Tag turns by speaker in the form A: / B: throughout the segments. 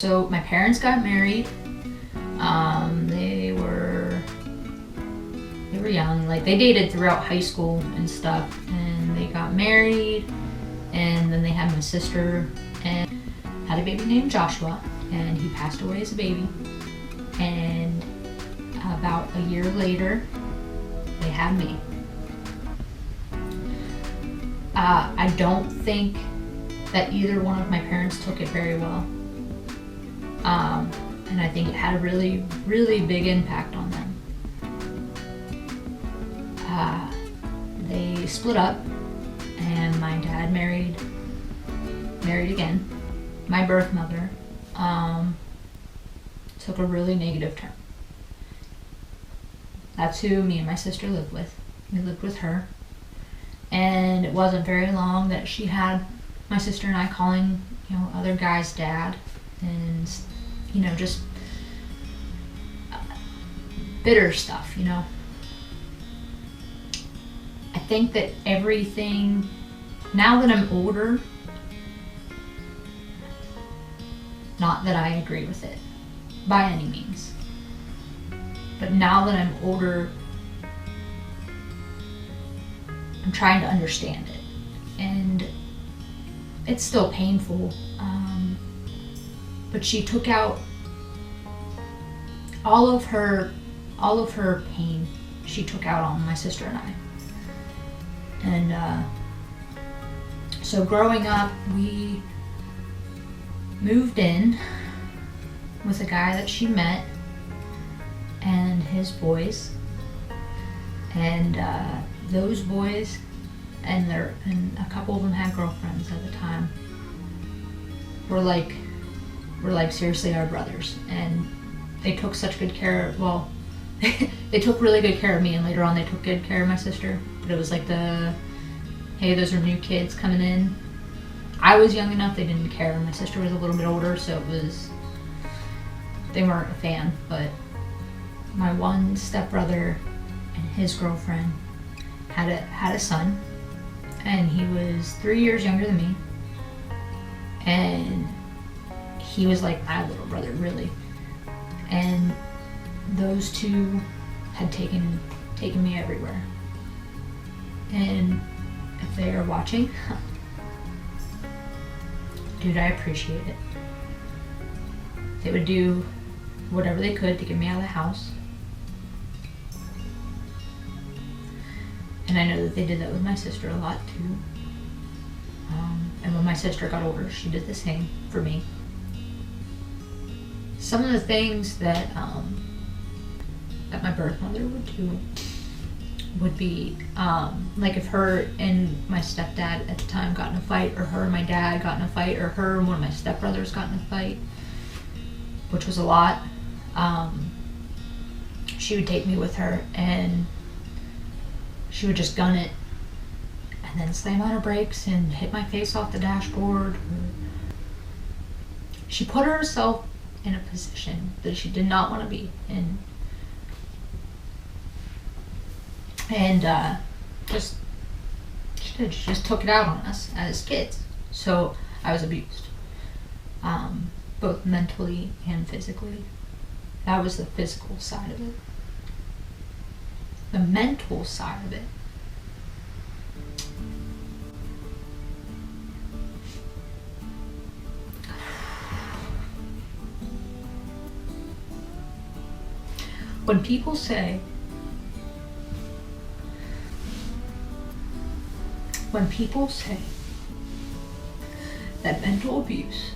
A: So my parents got married. They were young. Like, they dated throughout high school and stuff, and they got married, and then they had my sister and had a baby named Joshua, and he passed away as a baby. And about a year later, they had me. I don't think that either one of my parents took it very well. And I think it had a really, really big impact on them. They split up, and my dad married again. My birth mother took a really negative turn. That's who me and my sister lived with. We lived with her. And it wasn't very long that she had my sister and I calling, other guys' dad, and, just bitter stuff, I think that everything, now that I'm older, not that I agree with it by any means, but now that I'm older, I'm trying to understand it, and it's still painful, but she took out all of her pain. She took out on my sister and I, and so growing up, we moved in with a guy that she met and his boys, and those boys and a couple of them had girlfriends at the time, were like seriously our brothers, and they took such good care. Well, they took really good care of me, and later on they took good care of my sister. But it was like hey, those are new kids coming in. I was young enough, they didn't care. My sister was a little bit older, so they weren't a fan. But my one stepbrother and his girlfriend had a son, and he was 3 years younger than me, and he was like my little brother, really. And those two had taken me everywhere. And if they are watching, dude, I appreciate it. They would do whatever they could to get me out of the house. And I know that they did that with my sister a lot too. And when my sister got older, she did the same for me. Some of the things that my birth mother would do would be, like if her and my stepdad at the time got in a fight, or her and my dad got in a fight, or her and one of my stepbrothers got in a fight, which was a lot, she would take me with her, and she would just gun it, and then slam on her brakes and hit my face off the dashboard. She put herself in a position that she did not want to be in. And she just took it out on us as kids. So I was abused, both mentally and physically. That was the physical side of it. The mental side of it, when people say that mental abuse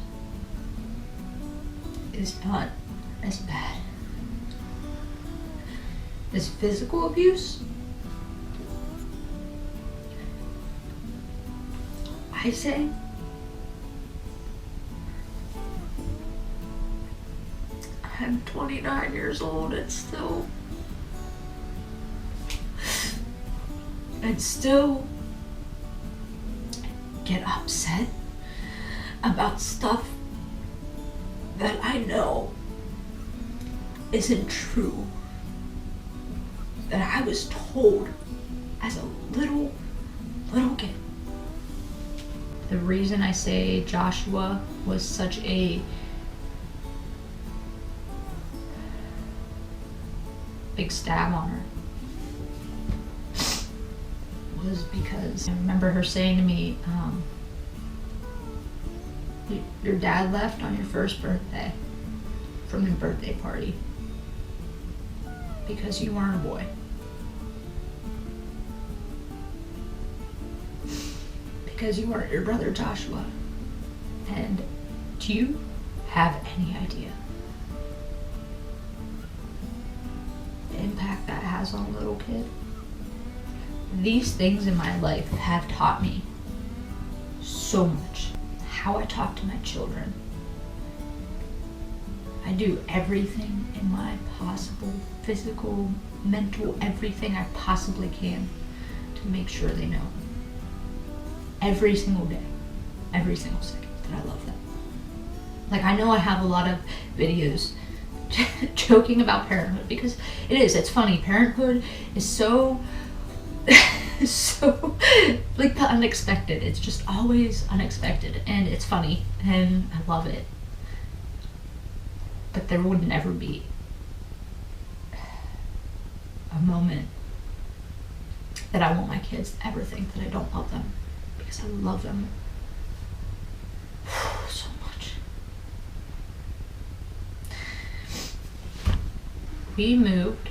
A: is not as bad as physical abuse, I say I'm 29 years old and still get upset about stuff that I know isn't true, that I was told as a little kid. The reason I say Joshua was such a big stab on her was because I remember her saying to me, your dad left on your first birthday from your birthday party because you weren't a boy. Because you weren't your brother Joshua. And do you have any idea the impact that has on a little kid? These things in my life have taught me so much. How I talk to my children. I do everything in my possible physical, mental, everything I possibly can to make sure they know. Every single day, every single second that I love them. Like, I know I have a lot of videos joking about parenthood because it's funny. Parenthood is so like the unexpected. It's just always unexpected, and it's funny, and I love it. But there would never be a moment that I want my kids to ever think that I don't love them, because I love them so much. We moved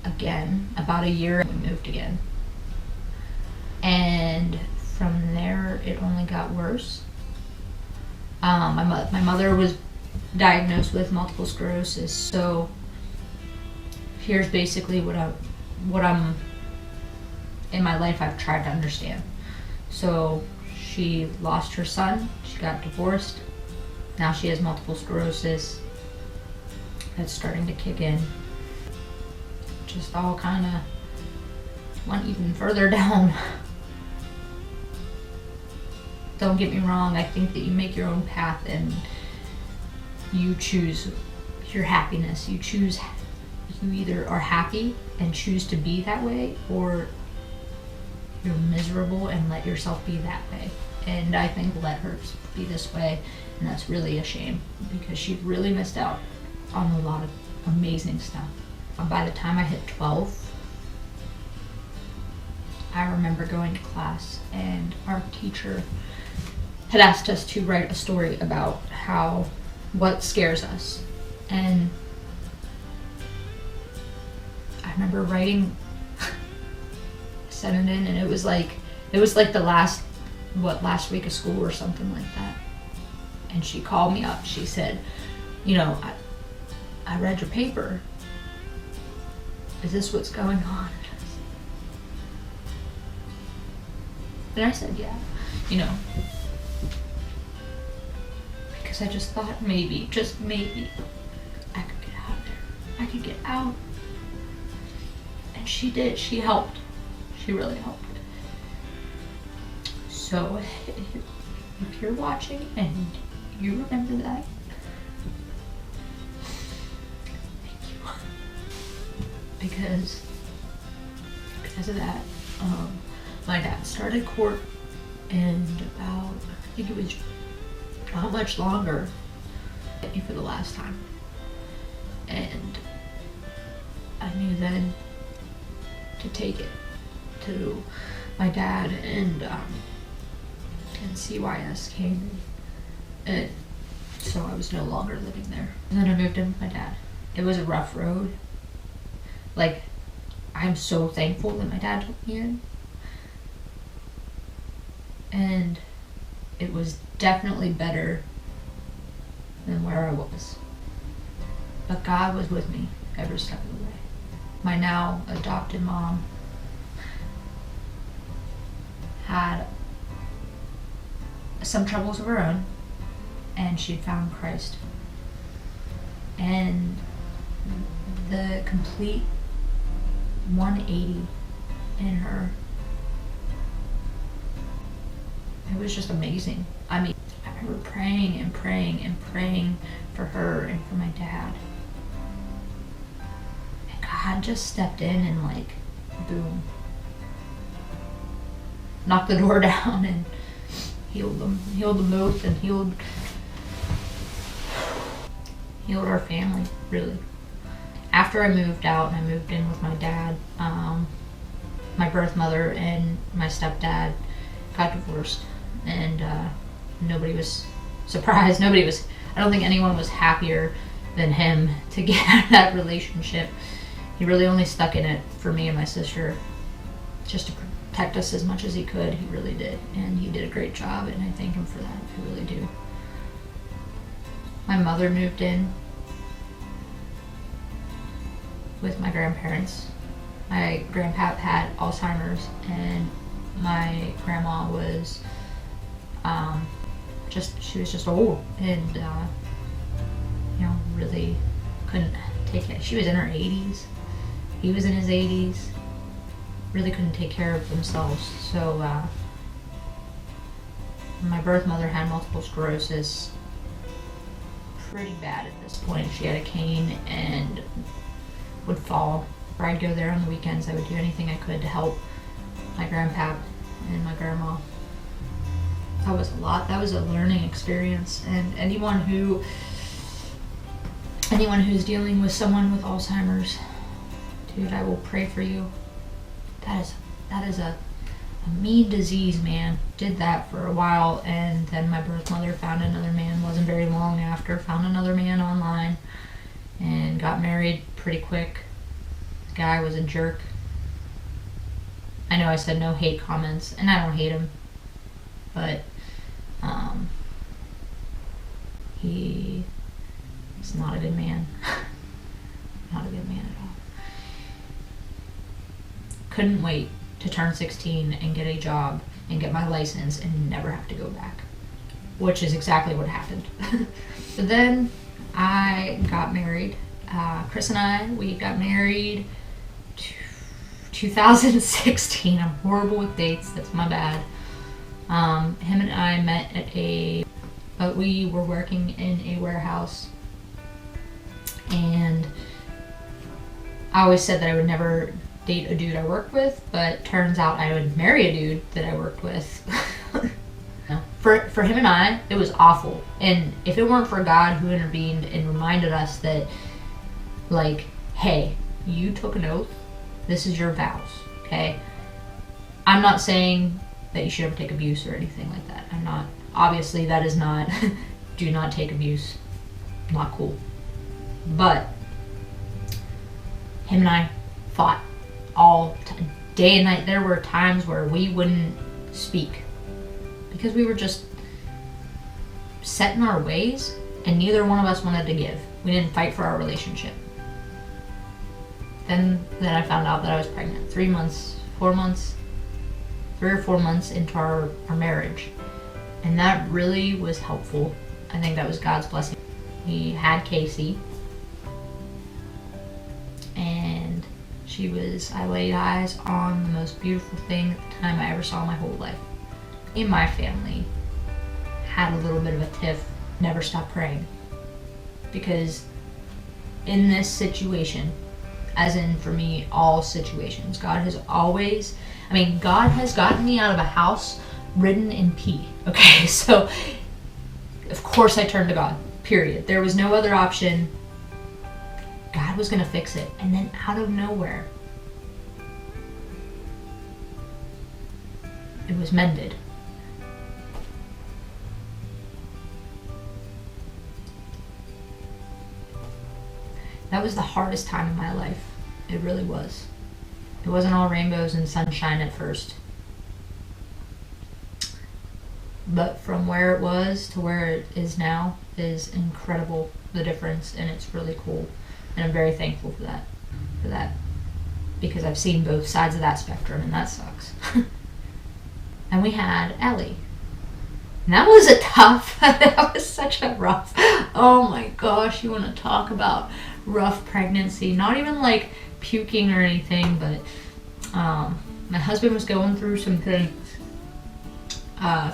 A: again, about a year we moved again. And from there, it only got worse. My mother was diagnosed with multiple sclerosis, so here's basically what I'm in my life I've tried to understand. So she lost her son, she got divorced, now she has multiple sclerosis. That's starting to kick in. Just all kind of went even further down. Don't get me wrong, I think that you make your own path and you choose your happiness. You either are happy and choose to be that way, or you're miserable and let yourself be that way. And I think let her be this way, and that's really a shame because she really missed out on a lot of amazing stuff. By the time I hit 12, I remember going to class and our teacher had asked us to write a story about what scares us. And I remember writing, sent it in, and it was like the last week of school or something like that. And she called me up. She said, I read your paper. Is this what's going on? And I said, yeah, because I just thought maybe, just maybe, I could get out of there. I could get out. And she did. She helped. She really helped. So if you're watching and you remember that, because of that, my dad started court, and about, I think it was not much longer, hit me for the last time. And I knew then to take it to my dad, and CYS came, and so I was no longer living there. And then I moved in with my dad. It was a rough road. Like, I'm so thankful that my dad took me in. And it was definitely better than where I was. But God was with me every step of the way. My now adopted mom had some troubles of her own, and she'd found Christ. And the complete 180 in her, it was just amazing. I mean, I remember praying and praying and praying for her and for my dad, and God just stepped in and, like, boom, knocked the door down and healed them, healed both, and healed our family, really. after I moved out and I moved in with my dad, my birth mother and my stepdad got divorced, and nobody was surprised. I don't think anyone was happier than him to get out of that relationship. He really only stuck in it for me and my sister, just to protect us as much as he could. He really did, and he did a great job, and I thank him for that. I really do. My mother moved in with my grandparents. My grandpa had Alzheimer's, and my grandma was she was just old, and really couldn't take it. She was in her 80s. He was in his 80s. Really couldn't take care of themselves. So my birth mother had multiple sclerosis, pretty bad at this point. She had a cane and would fall. I'd go there on the weekends. I would do anything I could to help my grandpa and my grandma. That was a lot. That was a learning experience, and anyone who's dealing with someone with Alzheimer's, dude, I will pray for you. That is a mean disease, man. Did that for a while, and then my birth mother found another man. Wasn't very long after. Found another man online and got married pretty quick. The guy was a jerk. I know I said no hate comments, and I don't hate him, but he is not a good man. Not a good man at all. Couldn't wait to turn 16 and get a job and get my license and never have to go back, which is exactly what happened. So then I got married. Chris and we got married 2016. I'm horrible with dates. That's my bad. Him and I met but we were working in a warehouse, and I always said that I would never date a dude I worked with, but turns out I would marry a dude that I worked with. For him and I, it was awful. And if it weren't for God who intervened and reminded us that, like, hey, you took an oath, this is your vows, okay? I'm not saying that you should ever take abuse or anything like that. I'm not. Obviously, that is not, do not take abuse. Not cool. But him and I fought day and night. There were times where we wouldn't speak because we were just set in our ways, and neither one of us wanted to give. We didn't fight for our relationship. Then I found out that I was pregnant 3 or 4 months into our marriage, and that really was helpful. I think that was God's blessing. We had Casey, and I laid eyes on the most beautiful thing at the time I ever saw in my whole life. Me and my family had a little bit of a tiff. Never stopped praying, because in this situation, as in for me, all situations, God has gotten me out of a house ridden in pee. Okay, so of course I turned to God, period. There was no other option. God was going to fix it. And then out of nowhere, it was mended. That was the hardest time in my life. It really was. It wasn't all rainbows and sunshine at first. But from where it was to where it is now is incredible, the difference, and it's really cool. And I'm very thankful for that. Because I've seen both sides of that spectrum, and that sucks. And we had Ellie. And that was that was such a rough, oh my gosh, you want to talk about rough pregnancy. Not even like puking or anything, but my husband was going through some things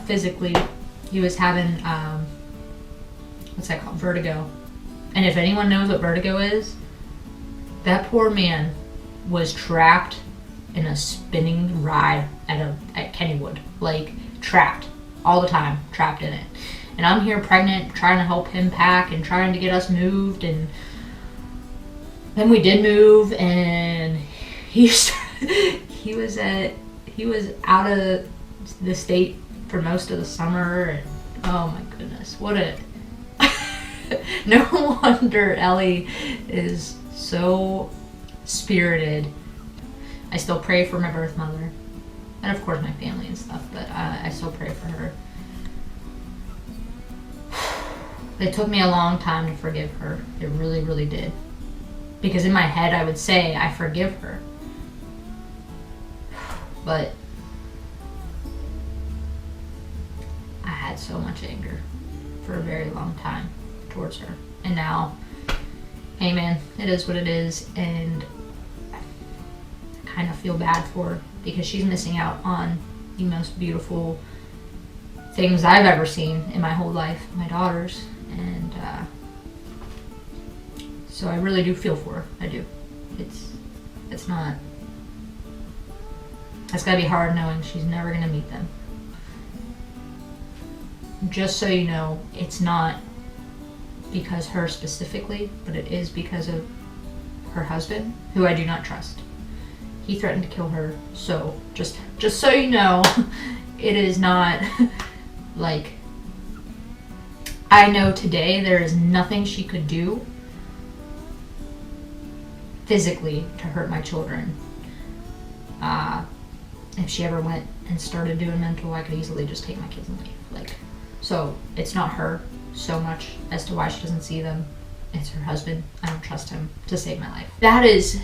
A: physically. He was having, what's that called? Vertigo. And if anyone knows what vertigo is, that poor man was trapped in a spinning ride at Kennywood. Like, trapped. All the time. Trapped in it. And I'm here pregnant, trying to help him pack and trying to get us moved, and Then we did move, and he was out of the state for most of the summer, and oh my goodness, what a no wonder Ellie is so spirited. I still pray for my birth mother, and of course my family and stuff, but I still pray for her. It took me a long time to forgive her. It really, really did. Because in my head I would say I forgive her. But I had so much anger for a very long time towards her. And now, hey man, it is what it is, and I kind of feel bad for her because she's missing out on the most beautiful things I've ever seen in my whole life, my daughters. And so I really do feel for her. I do. It's not. It's gotta be hard knowing she's never gonna meet them. Just so you know, it's not because her specifically, but it is because of her husband, who I do not trust. He threatened to kill her. So just so you know, it is not like. I know today there is nothing she could do physically to hurt my children. If she ever went and started doing mental, I could easily just take my kids and leave. So it's not her so much as to why she doesn't see them. It's her husband. I don't trust him to save my life. That is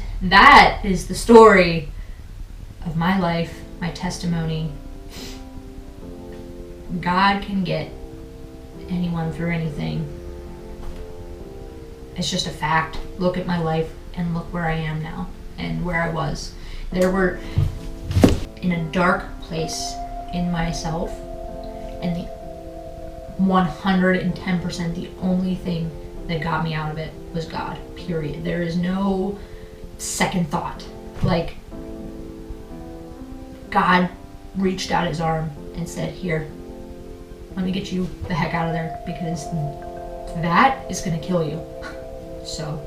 A: the story of my life, my testimony. God can get anyone through anything. It's just a fact. Look at my life and look where I am now and where I was. There were in a dark place in myself, and the 110% the only thing that got me out of it was God, period. There is no second thought. Like, God reached out his arm and said, here, let me get you the heck out of there, because that is going to kill you. So,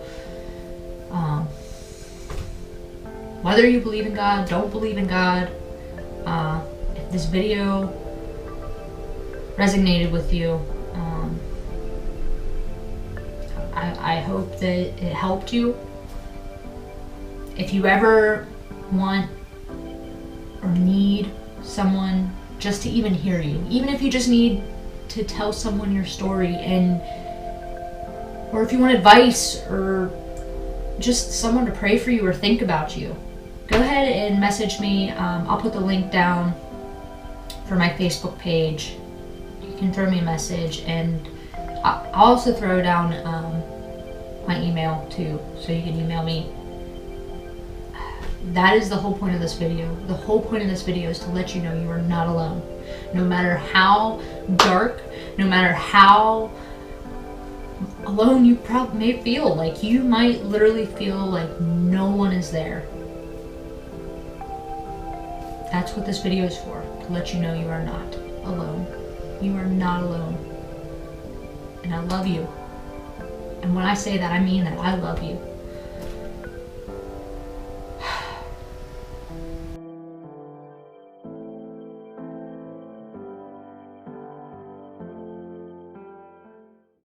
A: whether you believe in God, don't believe in God, if this video resonated with you, I hope that it helped you. If you ever want or need someone just to even hear you, even if you just need to tell someone your story, or if you want advice or just someone to pray for you or think about you, go ahead and message me. I'll put the link down for my Facebook page. You can throw me a message, and I'll also throw down my email too, so you can email me. That is the whole point of this video. The whole point of this video is to let you know you are not alone. No matter how dark, no matter how alone you probably may feel, like you might literally feel like no one is there. That's what this video is for, to let you know you are not alone. You are not alone. And I love you. And when I say that, I mean that. I love you.